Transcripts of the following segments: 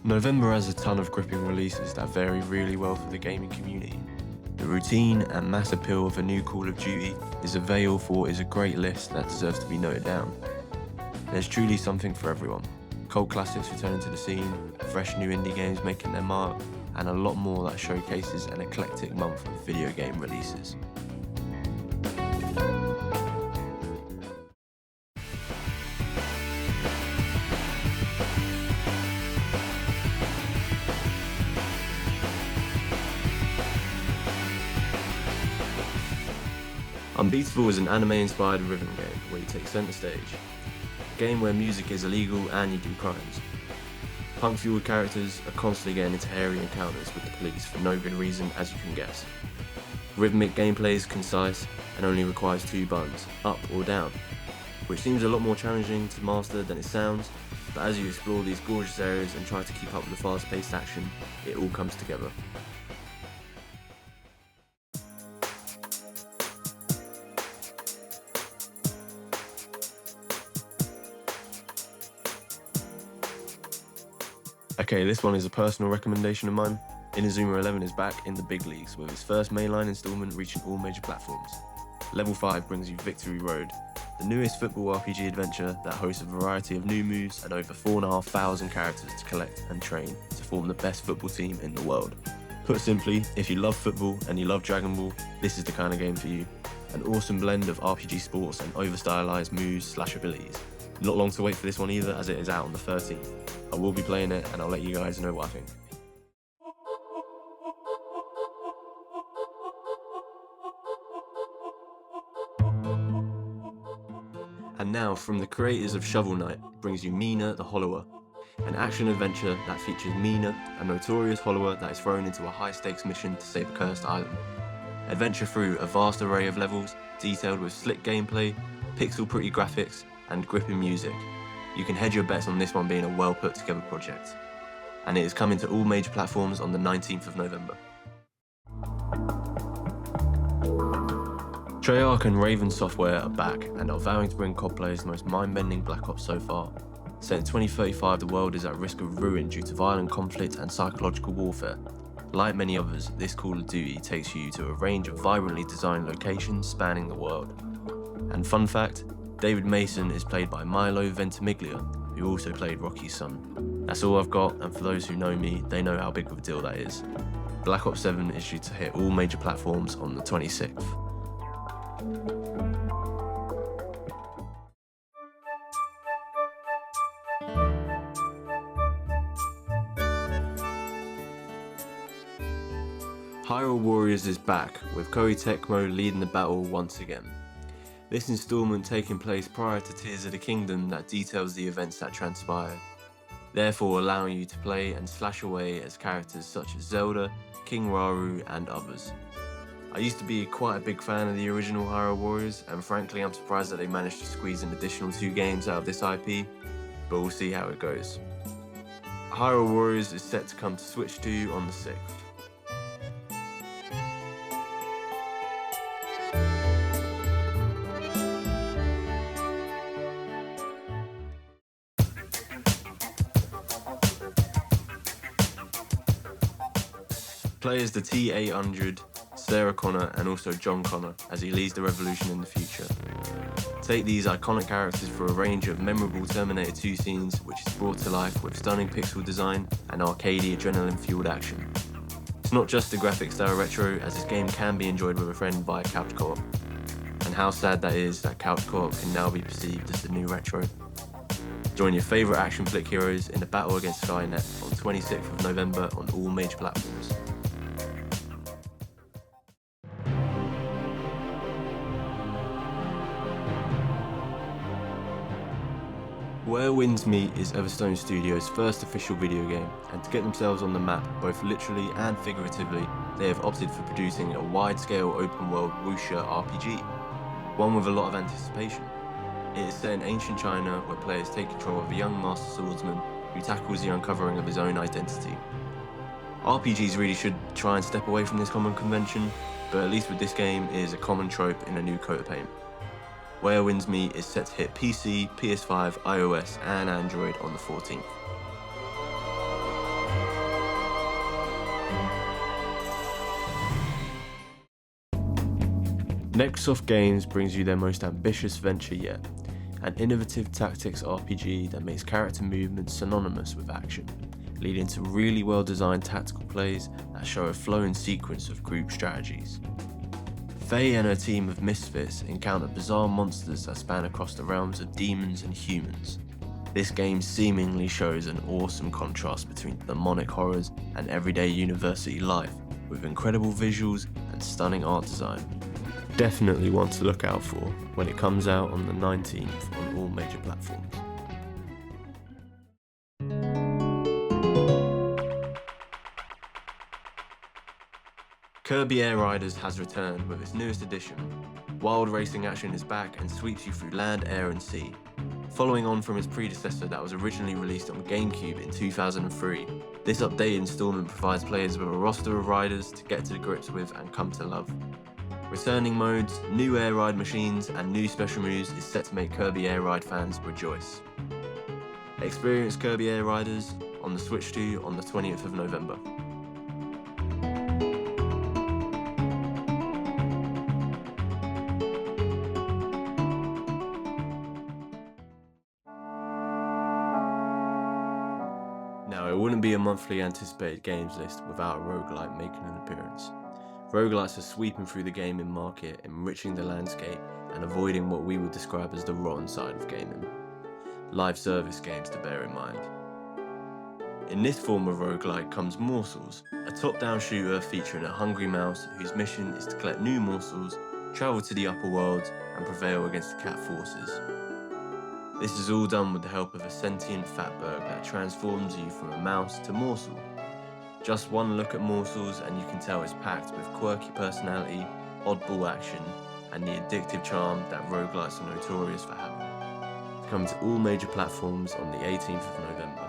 November has a ton of gripping releases that vary really well for the gaming community. The routine and mass appeal of a new Call of Duty is a veil for what is a great list that deserves to be noted down. There's truly something for everyone. Cult classics returning to the scene, fresh new indie games making their mark, and a lot more that showcases an eclectic month of video game releases. Unbeatable is an anime-inspired rhythm game where you take centre stage. A game where music is illegal and you do crimes. Punk-fueled characters are constantly getting into hairy encounters with the police for no good reason, as you can guess. Rhythmic gameplay is concise and only requires 2 buttons, up or down, which seems a lot more challenging to master than it sounds, but as you explore these gorgeous areas and try to keep up with the fast-paced action, it all comes together. Okay, this one is a personal recommendation of mine. Inazuma 11 is back in the big leagues with its first mainline installment reaching all major platforms. Level 5 brings you Victory Road, the newest football RPG adventure that hosts a variety of new moves and over 4,500 characters to collect and train to form the best football team in the world. Put simply, if you love football and you love Dragon Ball, this is the kind of game for you. An awesome blend of RPG sports and over-stylized moves/abilities. Not long to wait for this one either, as it is out on the 13th. I will be playing it and I'll let you guys know what I think. And now, from the creators of Shovel Knight, brings you Mina the Hollower, an action-adventure that features Mina, a notorious hollower that is thrown into a high-stakes mission to save a cursed island. Adventure through a vast array of levels, detailed with slick gameplay, pixel-pretty graphics, and gripping music. You can hedge your bets on this one being a well-put-together project. And it is coming to all major platforms on the 19th of November. Treyarch and Raven Software are back and are vowing to bring COD players the most mind-bending Black Ops so far. Set in 2035, the world is at risk of ruin due to violent conflict and psychological warfare. Like many others, this Call of Duty takes you to a range of vibrantly designed locations spanning the world. And fun fact, David Mason is played by Milo Ventimiglia, who also played Rocky's son. That's all I've got, and for those who know me, they know how big of a deal that is. Black Ops 7 is due to hit all major platforms on the 26th. Hyrule Warriors is back, with Koei Tecmo leading the battle once again. This installment taking place prior to Tears of the Kingdom that details the events that transpired, therefore allowing you to play and slash away as characters such as Zelda, King Rauru and others. I used to be quite a big fan of the original Hyrule Warriors, and frankly I'm surprised that they managed to squeeze an additional 2 games out of this IP, but we'll see how it goes. Hyrule Warriors is set to come to Switch 2 on the 6th. Play as the T-800, Sarah Connor and also John Connor as he leads the revolution in the future. Take these iconic characters for a range of memorable Terminator 2 scenes which is brought to life with stunning pixel design and arcadey adrenaline-fueled action. It's not just the graphic style retro, as this game can be enjoyed with a friend via couch co-op. And how sad that is that couch co-op can now be perceived as the new retro. Join your favourite action flick heroes in the battle against Skynet on 26th of November on all major platforms. Where Winds Meet is Everstone Studios' first official video game, and to get themselves on the map, both literally and figuratively, they have opted for producing a wide-scale open-world wuxia RPG, one with a lot of anticipation. It is set in ancient China, where players take control of a young master swordsman who tackles the uncovering of his own identity. RPGs really should try and step away from this common convention, but at least with this game, it is a common trope in a new coat of paint. Where Winds Meet is set to hit PC, PS5, iOS, and Android on the 14th. Nextsoft Games brings you their most ambitious venture yet, an innovative tactics RPG that makes character movement synonymous with action, leading to really well designed tactical plays that show a flowing sequence of group strategies. Faye and her team of misfits encounter bizarre monsters that span across the realms of demons and humans. This game seemingly shows an awesome contrast between demonic horrors and everyday university life, with incredible visuals and stunning art design. Definitely one to look out for when it comes out on the 19th on all major platforms. Kirby Air Riders has returned with its newest edition. Wild racing action is back and sweeps you through land, air and sea. Following on from its predecessor that was originally released on GameCube in 2003, this updated installment provides players with a roster of riders to get to grips with and come to love. Returning modes, new air ride machines and new special moves is set to make Kirby Air Ride fans rejoice. Experience Kirby Air Riders on the Switch 2 on the 20th of November. Now, it wouldn't be a monthly anticipated games list without a roguelite making an appearance. Roguelites are sweeping through the gaming market, enriching the landscape and avoiding what we would describe as the rotten side of gaming. Live service games to bear in mind. In this form of roguelite comes Morsels, a top-down shooter featuring a hungry mouse whose mission is to collect new morsels, travel to the upper world and prevail against the cat forces. This is all done with the help of a sentient fatberg that transforms you from a mouse to morsel. Just one look at Morsels and you can tell it's packed with quirky personality, oddball action, and the addictive charm that roguelites are notorious for having. It's coming to all major platforms on the 18th of November.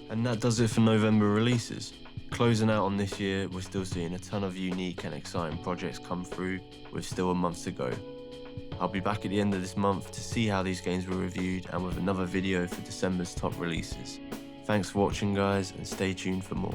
And that does it for November releases. Closing out on this year, we're still seeing a ton of unique and exciting projects come through, with still a month to go. I'll be back at the end of this month to see how these games were reviewed and with another video for December's top releases. Thanks for watching guys, and stay tuned for more.